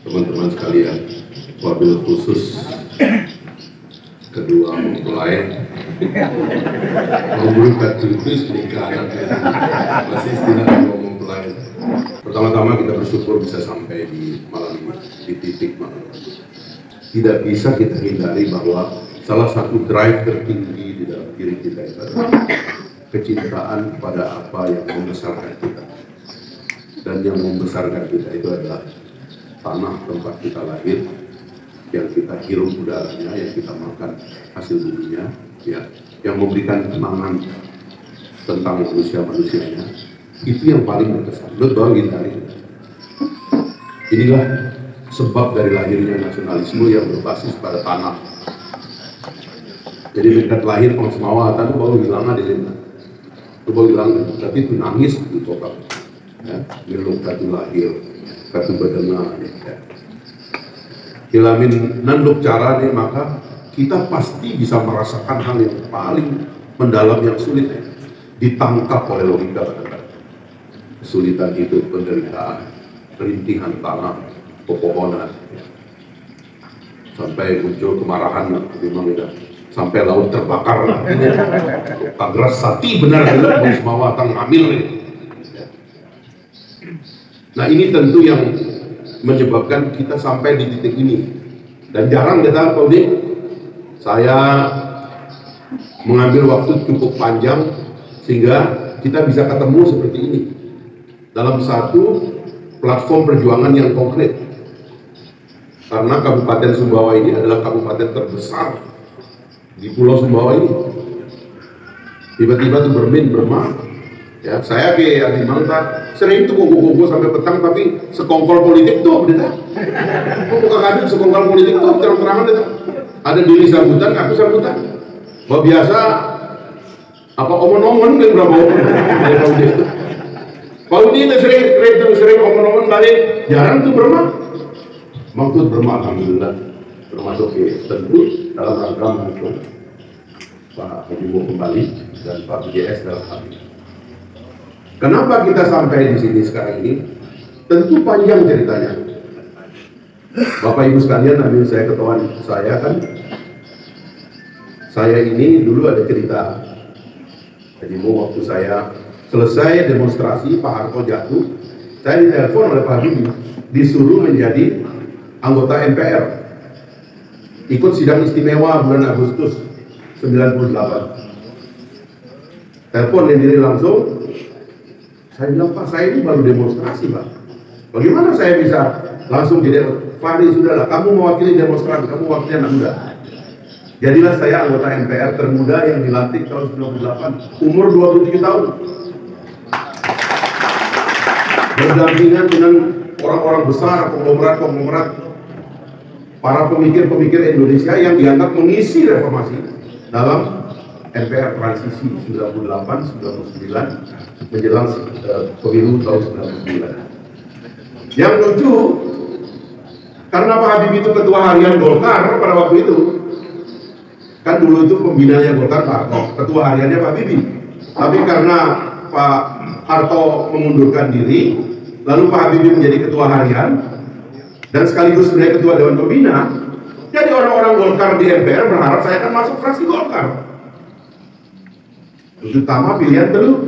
teman-teman sekalian, wabil khusus kedua mempelai membuka tulis pernikahan masih istilahnya mempelai. Pertama-tama kita bersyukur bisa sampai di malam ini, di titik malam. Tidak bisa kita hindari bahwa salah satu drive tertinggi di dalam diri kita itu adalah kecintaan pada apa yang membesarkan kita. Dan yang membesarkan kita itu adalah tanah tempat kita lahir, yang kita hirup udaranya, yang kita makan hasil buminya, ya, yang memberikan kenangan tentang manusia-manusianya. Itu yang paling berkesan. Betul hindari. Inilah sebab dari lahirnya nasionalisme yang berbasis pada tanah. Jadi dekat lahir Pangsmawatan itu baru bilang ada di itu baru bilang, tapi itu nangis di kota. Ya, miluk katu lahir, katu badana. Ya. Ilamin nanduk cara nih, maka kita pasti bisa merasakan hal yang paling mendalam yang sulit ditangkap oleh logika. Kesulitan hidup, penderitaan, perintihan tanah, pepohonan, ya. Sampai muncul kemarahan, memang ya. Sampai laut terbakar lah. Tagras sati benar benar Pangsmawatan ngambil. Ya. Nah ini tentu yang menyebabkan kita sampai di titik ini. Dan jarang kita Pak Udi, saya mengambil waktu cukup panjang sehingga kita bisa ketemu seperti ini dalam satu platform perjuangan yang konkret. Karena Kabupaten Sumbawa ini adalah kabupaten terbesar di Pulau Sumbawa ini. Tiba-tiba tuh bermain. Ya, saya ke Adi Mangta sering tuh kuku-kuku sampai petang, tapi sekongkol politik tuh bener. Kok buka kadang sekongkol politik tuh terang-terangan itu. Ada diri sambutan, aku sambutan. Bahwa biasa apa omong-omong kan berapa omong dari Pak Udi itu. Pak Udi itu sering omong-omong balik, jarang tuh berma. Maksud berma alhamdulillah termasuk tentu dalam rangka mendukung Pak Habibu kembali dan Pak BJS dalam hal ini. Kenapa kita sampai di sini sekarang ini? Tentu panjang ceritanya. Bapak Ibu sekalian, ambil saya ketahuan saya kan. Saya ini dulu ada cerita. Jadi waktu saya selesai demonstrasi Pak Harto jatuh, saya ditelepon oleh Pak Habibie, disuruh menjadi anggota MPR. Ikut sidang istimewa bulan Agustus 98. Telepon diri langsung. Saya bilang, Pak, saya ini baru demonstrasi, Pak. Bagaimana saya bisa langsung jadi, Fahri, sudahlah, kamu mewakili demonstrasi, kamu wakilnya anak muda. Jadilah saya anggota MPR termuda yang dilantik tahun 98, umur 27 tahun. Berdampingan dengan orang-orang besar, konglomerat, para pemikir-pemikir Indonesia yang dianggap mengisi reformasi dalam MPR transisi 98-99 menjelang pemilu tahun 99. Yang lucu, karena Pak Habibie itu ketua harian Golkar pada waktu itu, kan dulu itu pembinanya Golkar Pak Harto, ketua hariannya Pak Habibie. Tapi karena Pak Harto mengundurkan diri, lalu Pak Habibie menjadi ketua harian dan sekaligus sebagai ketua Dewan Pembina, jadi orang-orang Golkar di MPR berharap saya akan masuk fraksi Golkar. Terutama pilihan dulu,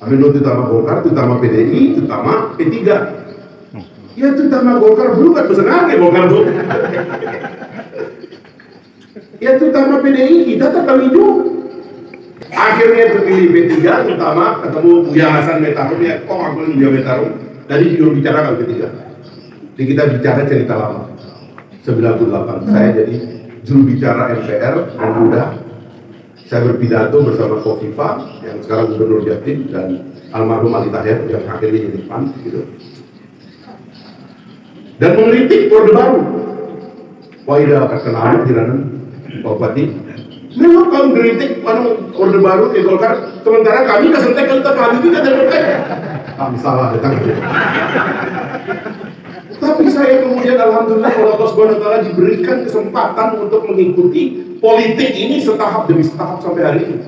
ambil terutama Golkar, terutama PDI, terutama P3. Ya terutama Golkar dulu kan besar Golkar dulu. Ya terutama PDI kita terkeliru. Akhirnya terpilih P3, terutama ketemu Buya Hasan Metarum, ya kok aku Buya Metarum. Tadi juru bicara kalau P3. Jadi kita bicara cerita lama. 98 saya jadi juru bicara MPR yang muda. Saya berpidato bersama Kofifa yang sekarang Gubernur Jatim dan almarhum Ali Tahir yang akhirnya jadi PAN gitu. Dan mengkritik Orde Baru. Wah iya kenal jiranan Pak Bupati. Memang kalau mengkritik Orde Baru di Golkar, sementara kami kesentek kita Pak Habibie kan Golkar. Kami salah datang. Tapi saya kemudian alhamdulillah Allah SWT diberikan kesempatan untuk mengikuti politik ini setahap demi setahap sampai hari ini.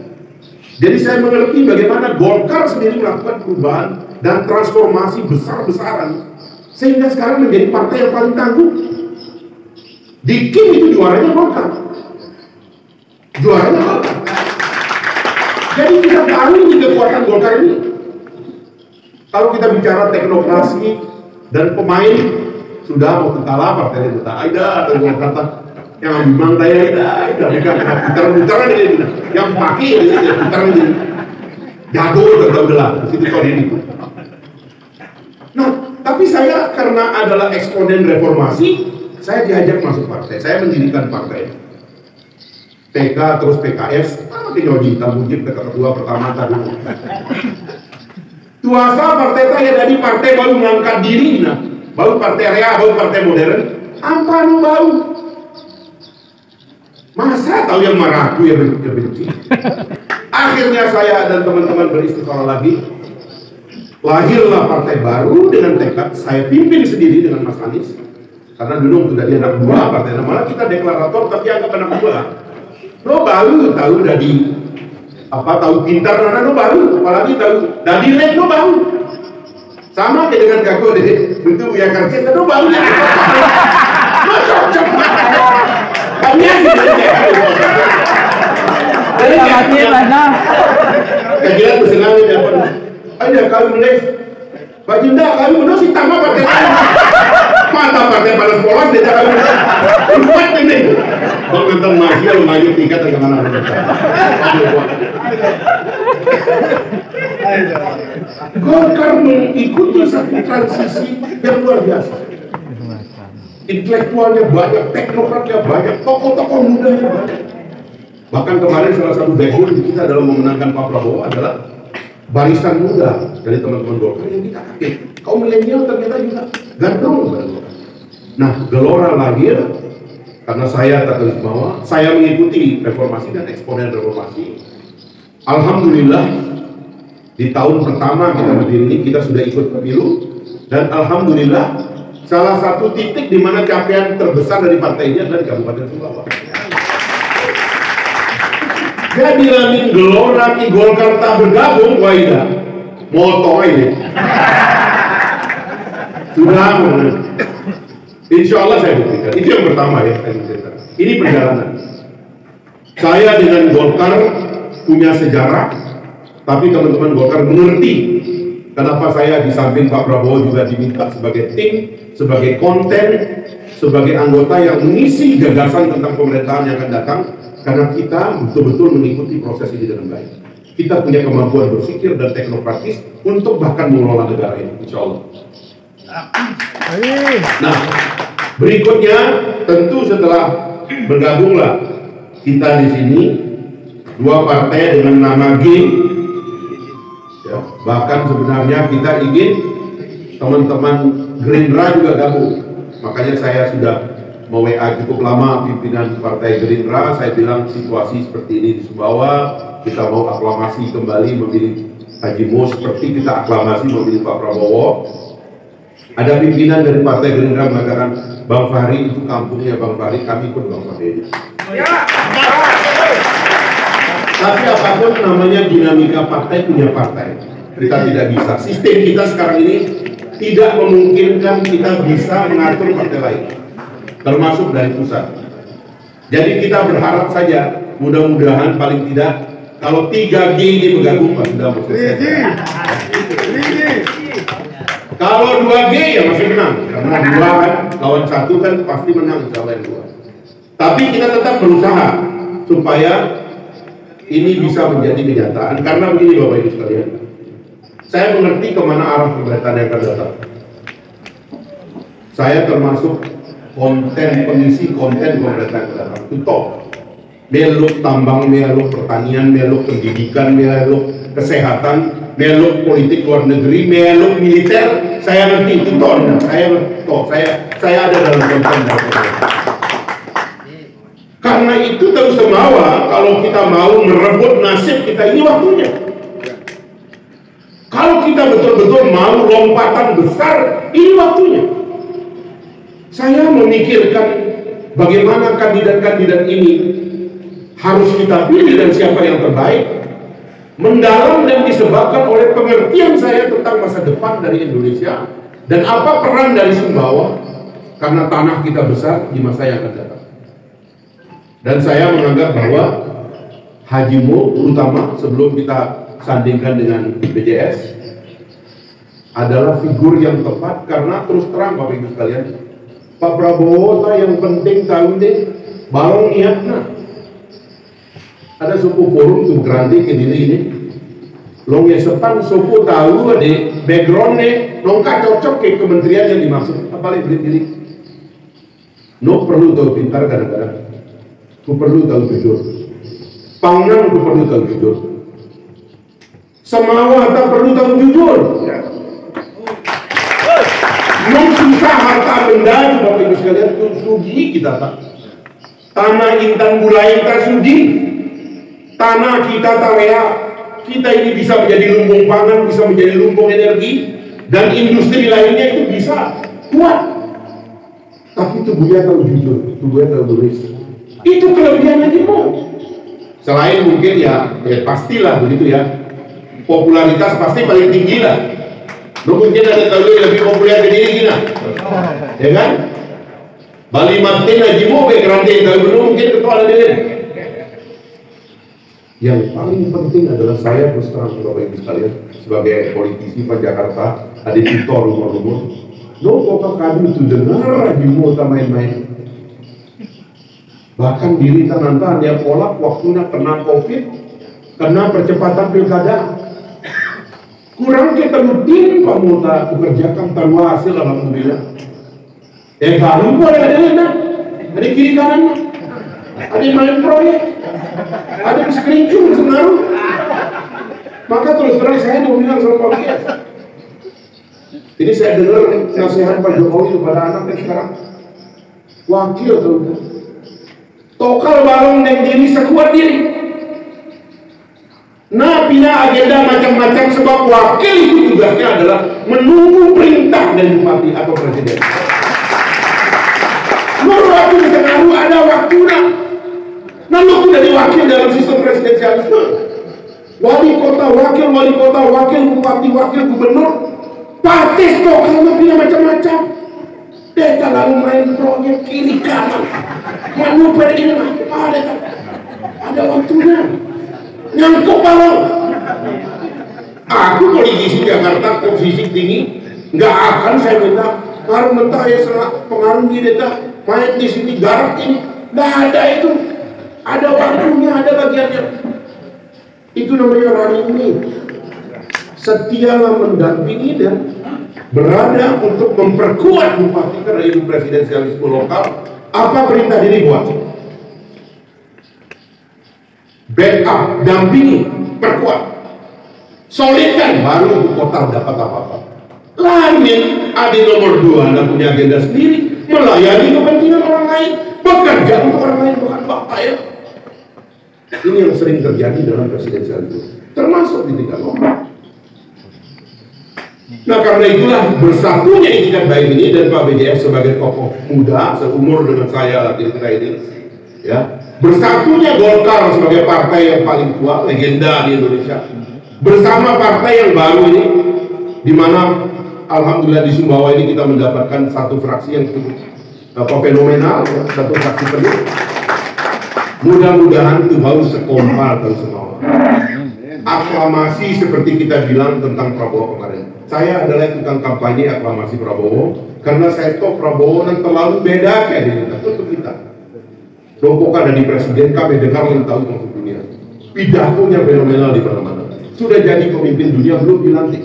Jadi saya mengerti bagaimana Golkar sendiri melakukan perubahan dan transformasi besar-besaran sehingga sekarang menjadi partai yang paling tangguh. Di KIM itu juaranya Golkar. Juaranya Golkar. Jadi kita tahu ini kekuatan Golkar ini. Kalau kita bicara teknokrasi dan pemain, sudah mau kalah partai itu tak ada atau kata yang memang daya ada putar-putaran ini yang pakai ya putar ini jago udah situ tahun ini. Nah, tapi saya karena adalah eksponen reformasi, saya diajak masuk partai. Saya mendirikan partai TK terus PKS, pakai Joji Tambujib kedua pertama tadi. Tuasa partai saya dari partai baru mengangkat diri, nah, baru partai rea, baru partai modern, apa nu baru? Masa tahu yang marah aku yang benci. Akhirnya saya dan teman-teman beristiqomah lagi. Lahirlah partai baru dengan tekad saya pimpin sendiri dengan Mas Anies. Karena dulu sudah dia anak buah partai, malah kita deklarator tapi anggap anak buah. Lo baru tahu dari tahu pintar karena lo baru, apalagi tahu dari lek lo baru. Sama kayak dengan kaku deh, bentuk Buya Karcet lo baru. Lo cocok. Banyak gitu. Dari kaki mana? Kajian bersenang ini apa? Ada kami mulai Bajinda kami udah si tambah partai mata partai pada sekolah dia kami buat ini bang tentang maju lo maju tingkat ke mana Golkar mengikuti satu transisi yang luar biasa. Intelektualnya banyak, teknokratnya banyak, tokoh-tokoh mudanya banyak. Bahkan kemarin salah satu background kita dalam memenangkan Pak Prabowo adalah barisan muda dari teman-teman Golkar yang kita kaget. Kaum milenial ternyata juga gandrung. Nah, Gelora lahir karena saya Tata Ismawa, saya mengikuti reformasi dan eksponen reformasi. Alhamdulillah di tahun pertama kita berdiri ini kita sudah ikut pemilu dan alhamdulillah salah satu titik di mana capaian terbesar dari partai ini adalah di Kabupaten Sumbawa. Jadi lamin Gelora Ki Golkar tak bergabung, Waida moto ini sudah insya Allah saya buktikan. Itu yang pertama ya saya buktikan. Ini perjalanan saya dengan Golkar punya sejarah, tapi teman-teman Golkar mengerti kenapa saya di samping Pak Prabowo juga diminta sebagai tim, sebagai konten, sebagai anggota yang mengisi gagasan tentang pemerintahan yang akan datang. Karena kita betul-betul mengikuti proses ini dengan baik. Kita punya kemampuan berpikir dan teknokratis untuk bahkan mengelola negara ini, insya Allah. Nah, berikutnya tentu setelah bergabunglah kita di sini dua partai dengan nama GIM. Ya, bahkan sebenarnya kita ingin teman-teman Gerindra juga gabung. Makanya saya sudah WA cukup lama pimpinan Partai Gerindra, saya bilang situasi seperti ini di Sumbawa, kita mau aklamasi kembali memilih Haji Mus seperti kita aklamasi memilih Pak Prabowo. Ada pimpinan dari Partai Gerindra mengatakan, Bang Fahri itu kampungnya Bang Fahri, kami ikut Bang Fahri. Tapi apapun namanya dinamika partai punya partai, kita tidak bisa. Sistem kita sekarang ini tidak memungkinkan kita bisa mengatur partai lain, termasuk dari pusat. Jadi kita berharap saja, mudah-mudahan paling tidak kalau 3G ini bergabung Pak sudah kalau 2G ya masih menang, karena 2 kan lawan 1 kan pasti menang insya Allah yang 2. Tapi kita tetap berusaha supaya ini bisa menjadi kenyataan. Karena begini Bapak Ibu sekalian, saya mengerti kemana arah pemerintahan yang akan datang. Saya termasuk pengisi konten pemerintahan yang datang. Contoh, meluk tambang, meluk pertanian, meluk pendidikan, meluk kesehatan, meluk politik luar negeri, meluk militer. Saya ngerti itu saya ada dalam konten karena itu terus semawa. Kalau kita mau merebut nasib kita, ini waktunya. Kalau kita betul-betul mau lompatan besar, ini waktunya. Saya memikirkan bagaimana kandidat-kandidat ini harus kita pilih dan siapa yang terbaik, mendalam dan disebabkan oleh pengertian saya tentang masa depan dari Indonesia Dan apa peran dari Sumbawa? Karena tanah kita besar di masa yang akan datang. Dan saya menganggap bahwa Haji Mo, terutama sebelum kita sandingkan dengan BJS, adalah figur yang tepat. Karena terus terang Bapak Ibu sekalian, Pak Prabowo yang penting tahu deh barong niatnya. Ada suku forum tuh geranti ke diri ini. Long ya sepan suku tahu deh backgroundnya, nongka cocok ke kementerian yang dimaksud. Apa lebih diri? No perlu tahu pintar kadang-kadang. Ku perlu tahu jujur. Pangan ku perlu tahu jujur. Semawa tak perlu tahu jujur. Nong susah harta benda, Bapak Ibu sekalian, tuh sugi kita tak. Tanah intan gulai tak sugi. Tanah kita tak rea. Kita ini bisa menjadi lumbung pangan, bisa menjadi lumbung energi, dan industri lainnya itu bisa kuat. Tapi tubuhnya tahu jujur, tubuhnya tahu tulis. Itu kelebihan Haji Mo. Selain mungkin ya pastilah begitu ya. Popularitas pasti paling tinggi lah. Mungkin ada tahu lebih populer dari ini gina, ya kan? Bali Martin Haji Mo bekerante tahu belum mungkin ketua ada. Yang paling penting adalah saya terus terang Bapak Ibu sekalian sebagai politisi Pak Jakarta, ada tutor rumah-rumah. No kok kami itu dengar Haji Mo tak main-main. Bahkan diri tangan dia kolak waktunya kena COVID, kena percepatan pilkada. Kurang kita rutin Pak Muta bekerjakan tanpa hasil alhamdulillah. Baru boleh ada kiri kanan, ada main proyek, ada sekelincung sebenarnya. Maka terus terang saya dominan sama Pak Bias. Ini saya dengar nasihat Pak Jokowi kepada anak sekarang wakil tuh. Tokal balong dan diri sekuat diri. Nah, pina agenda macam-macam sebab wakil itu tugasnya adalah menunggu perintah dari bupati atau presiden. Menurut waktu sekarang ada waktunya. Nah, lu dari wakil dalam sistem presidensialisme. Wali kota, wakil, bupati, wakil, gubernur. Partis kok kalau pina macam-macam. Dia lalu main proyek kiri kanan. Manuver ini ada waktunya. Nyangkuk balong. Aku politisi Jakarta posisi tinggi, nggak akan saya minta pengaruh mentah ya pengaruh di data main di sini garap ini, nggak ada itu. Ada waktunya, ada bagiannya. Itu namanya running mate. Setialah mendampingi dan berada untuk memperkuat bupati karena itu presidensialisme lokal. Apa perintah diri buat? Backup, dampingi, perkuat, solidkan, baru ibu kota dapat apa-apa. Lain, ada nomor 2, anda punya agenda sendiri, melayani kepentingan orang lain, bekerja untuk orang lain, bukan bapak ya. Ini yang sering terjadi dalam presidensialisme, termasuk di tingkat lokal. Nah karena itulah bersatunya itikat baik ini dan Pak BJS sebagai tokoh muda seumur dengan saya kira-kira ini, ya. Bersatunya Golkar sebagai partai yang paling tua, legenda di Indonesia, bersama partai yang baru ini, di mana alhamdulillah di Sumbawa ini kita mendapatkan satu fraksi yang cukup fenomenal, satu fraksi penuh. Mudah-mudahan itu harus sekompal dan Sumbawa. Aklamasi seperti kita bilang tentang Prabowo kemarin. Saya adalah tukang kampanye aklamasi Prabowo karena saya tahu Prabowo yang terlalu beda kayak ini untuk kita. Dompok ada di presiden, kami dengar dan tahu masuk dunia. Pidatonya fenomenal di mana-mana. Sudah jadi pemimpin dunia, belum dilantik.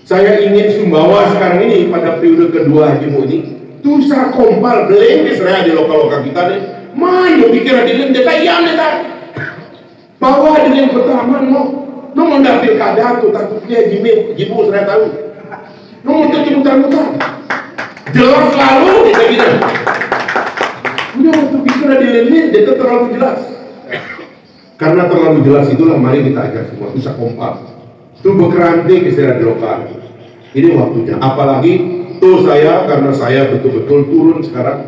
Saya ingin Sumbawa sekarang ini pada periode kedua Haji Mo ini, tusa kompal belengis saya di lokal-lokal kita nih. Main pikir ada di data yang data. Bahwa ada yang pertama no mendapil kada tuh takutnya Jimu saya tahu. No untuk mutar-mutar. Jelas selalu kita gitu. Udah waktu bicara di lainnya, dia terlalu jelas. Karena terlalu jelas itulah mari kita ajak semua bisa kompak. Itu berkeranti ke di lokal. Ini waktunya. Apalagi tuh saya karena saya betul-betul turun sekarang.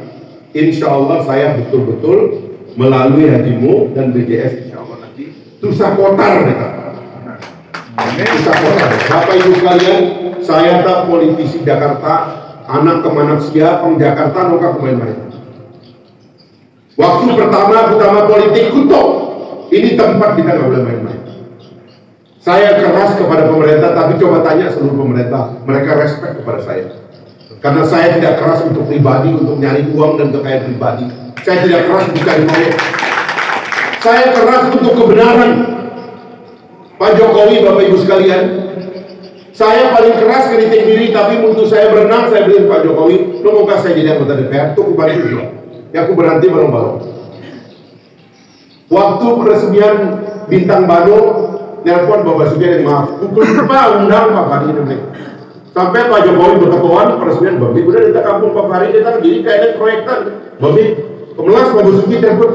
Insya Allah saya betul-betul melalui Haji Mo dan BJS insya Allah nanti Tusa Kotar mereka. Tusa Kotar. Bapak Ibu sekalian, saya tak politisi Jakarta, anak kemana siap, orang Jakarta nongka main-main. Waktu pertama politik kutok, ini tempat kita nggak boleh main-main. Saya keras kepada pemerintah, tapi coba tanya seluruh pemerintah, mereka respect kepada saya. Karena saya tidak keras untuk pribadi, untuk nyari uang dan kekayaan pribadi. Saya tidak keras untuk cari proyek. Saya keras untuk kebenaran. Pak Jokowi, Bapak Ibu sekalian, saya paling keras kritik diri, tapi untuk saya berenang, saya bilang Pak Jokowi, lo mau kasih saya jadi anggota DPR, tuh aku bantu juga. Ya aku berhenti bareng-bareng. Waktu peresmian Bintang Bano, nelpon Bapak Sugian yang maaf, pukul berapa undang Pak Fahri ini. Sampai Pak Jokowi berketuaan peresmian Babi, udah datang kampung Pak Fahri, datang jadi kayaknya proyektan. Babi, kemelas Bapak Sugian telepon,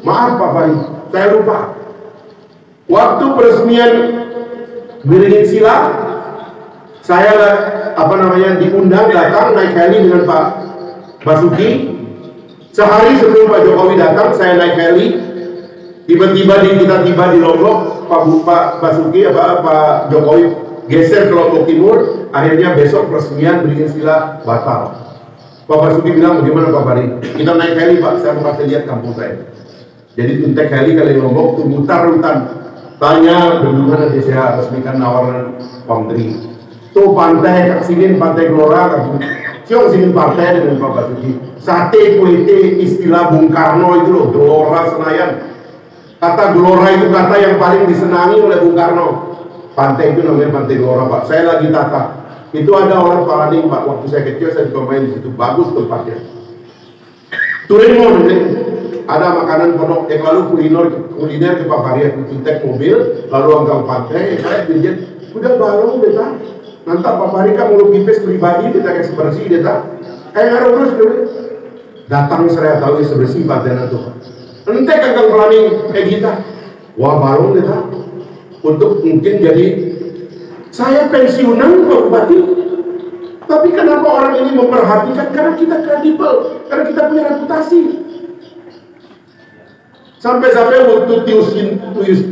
maaf Pak Fahri, saya lupa. Waktu peresmian Beringin Sila, saya diundang datang naik heli dengan Pak Basuki. Sehari sebelum Pak Jokowi datang, saya naik heli. Tiba-tiba kita tiba di Lombok, Pak Basuki, Pak Jokowi geser ke Lombok Timur. Akhirnya besok peresmian Beringin Sila batal. Pak Basuki bilang, bagaimana Pak Fahri? Kita naik heli Pak, saya mau kasih lihat kampung saya. Jadi tuntek heli kali Lombok, tuh mutar hutan. Tanya bendungan nanti saya resmikan nawaran Pamtri. Tuh pantai Kaksingin, pantai Gelora, siapa sini partai dengan Pak Basuki. Sate kuete istilah Bung Karno itu loh, Gelora Senayan. Kata Gelora itu kata yang paling disenangi oleh Bung Karno. Pantai itu namanya Pantai Gelora Pak. Saya lagi tata. Itu ada orang planning Pak. Waktu saya kecil saya juga main di situ. Bagus tempatnya. Turun ada makanan pondok yang lalu kuliner ke Pak Fahri, aku tek mobil lalu anggang pantai saya pinjam udah balong deta nanti Pak Fahri kan mau pipes pribadi deta kayak sebersih deta kayak harus dulu datang saya tahu sebersih pantai itu ente kagak planning kayak kita wah balong deta untuk mungkin jadi saya pensiunan Pak Bupati, tapi kenapa orang ini memperhatikan? Karena kita kredibel, karena kita punya reputasi. Sampai-sampai waktu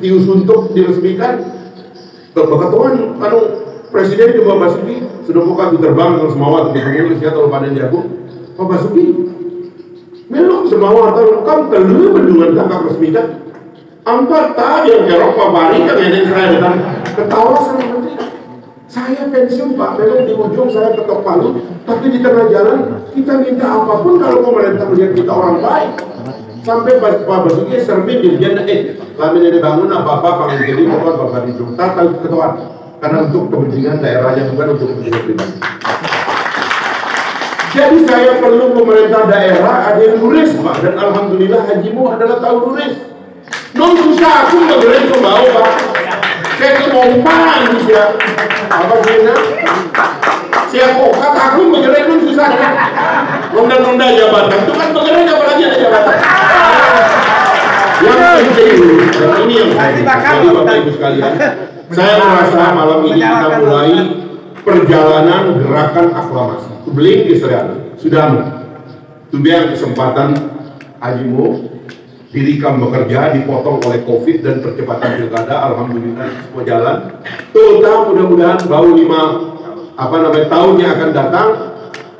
tius untuk diresmikan, kebetulan Presiden Pak Basuki sudah buka terbang ke Semawa, terbang ke atau panen jagung. Pak Basuki, memang Semawa atau kan telur bendungan kakak resmikan. Ampat tadi yang kerok Pak Fahri kan yang saya datang ketawa sama menteri. Saya pensiun Pak, memang di ujung saya ketok palu, tapi di tengah jalan kita minta apapun kalau pemerintah melihat kita orang baik. Sampai Pak Basuki sermin dirjen kami ini bangun apa-apa panggil jadi mohon Bapak Dijuk tahu ketuaan karena untuk kepentingan daerahnya bukan untuk kepentingan pribadi. Jadi saya perlu pemerintah daerah ada yang nulis Pak, dan alhamdulillah Hajimu adalah tahu nulis. Non susah aku nggak boleh ke bawah Pak. Saya ke Mompang Indonesia apa sih siapa kata aku bergerak pun susah kan? Ronda-ronda jabatan itu kan bergerak apalagi ada jabatan. Yang penting dan ini yang saya jadi Bapak Ibu sekalian, saya merasa malam ini kita mulai perjalanan gerakan aklamasi. Beling Israel sudah tubiang kesempatan Hajimu dirikam bekerja, dipotong oleh COVID dan percepatan pilkada, alhamdulillah semua jalan. Total mudah-mudahan baru 5 tahun yang akan datang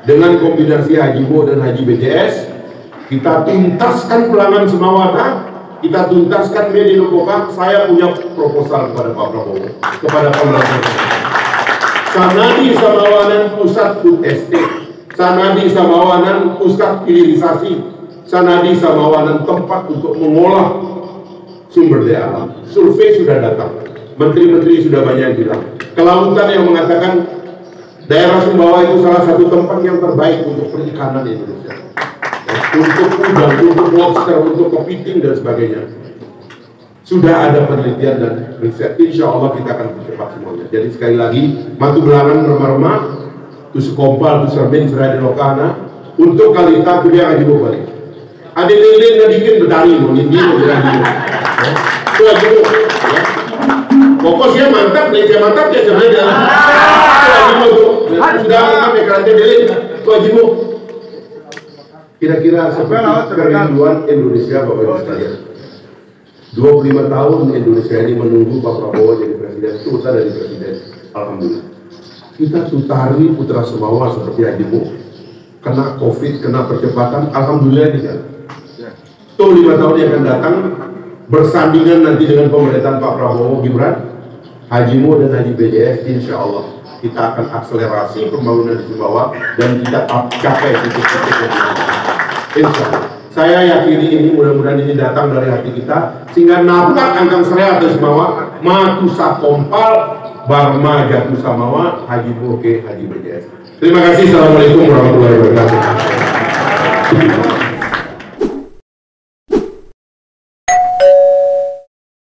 dengan kombinasi Hajimu dan Haji BJS, kita tuntaskan Pelangan Semawata, kita tuntaskan Medi Lokoka. Saya punya proposal kepada Pak Prabowo, kepada pemerintah. Sanadi Samawanan Pusat Food Estate, Sanadi Samawanan Pusat Hilirisasi, Sanadi Samawanan tempat untuk mengolah sumber daya alam. Survei sudah datang, menteri-menteri sudah banyak bilang. Kelautan yang mengatakan daerah Sumbawa itu salah satu tempat yang terbaik untuk perikanan Indonesia. Untuk udang, untuk lobster, untuk kepiting dan sebagainya. Sudah ada penelitian dan riset. Insya Allah kita akan percepat semuanya. Jadi sekali lagi, matu belangan remah-remah, tu sekompal, tu sermin, serai di lokana, untuk kalita kuliah Haji balik. Ada lilin yang bikin betari, mau nindi, mau bilang itu Haji pokoknya mantap, dia mantap, dia sebenarnya sudah mantap ya kerajaan lilin, itu Haji kira-kira seperti kerinduan Indonesia Bapak Ibu sekalian. 25 tahun Indonesia ini menunggu Pak Prabowo jadi presiden, itu dari presiden. Alhamdulillah. kita tutari putra Sumbawa seperti Haji Mo, kena COVID, kena percepatan, alhamdulillah ini kan. Tuh 5 tahun yang akan datang bersandingan nanti dengan pemerintahan Pak Prabowo Gibran, Haji Mo dan Haji BJS, insya Allah kita akan akselerasi pembangunan di Sumbawa dan kita capai titik-titik yang insya Allah. Saya yakini ini, mudah-mudahan ini datang dari hati kita, sehingga napak angkang serehat di Sumbawa, matu sakompal, barma jatuh samawa, Haji Mo ke Haji BJS. Terima kasih. Assalamualaikum warahmatullahi wabarakatuh.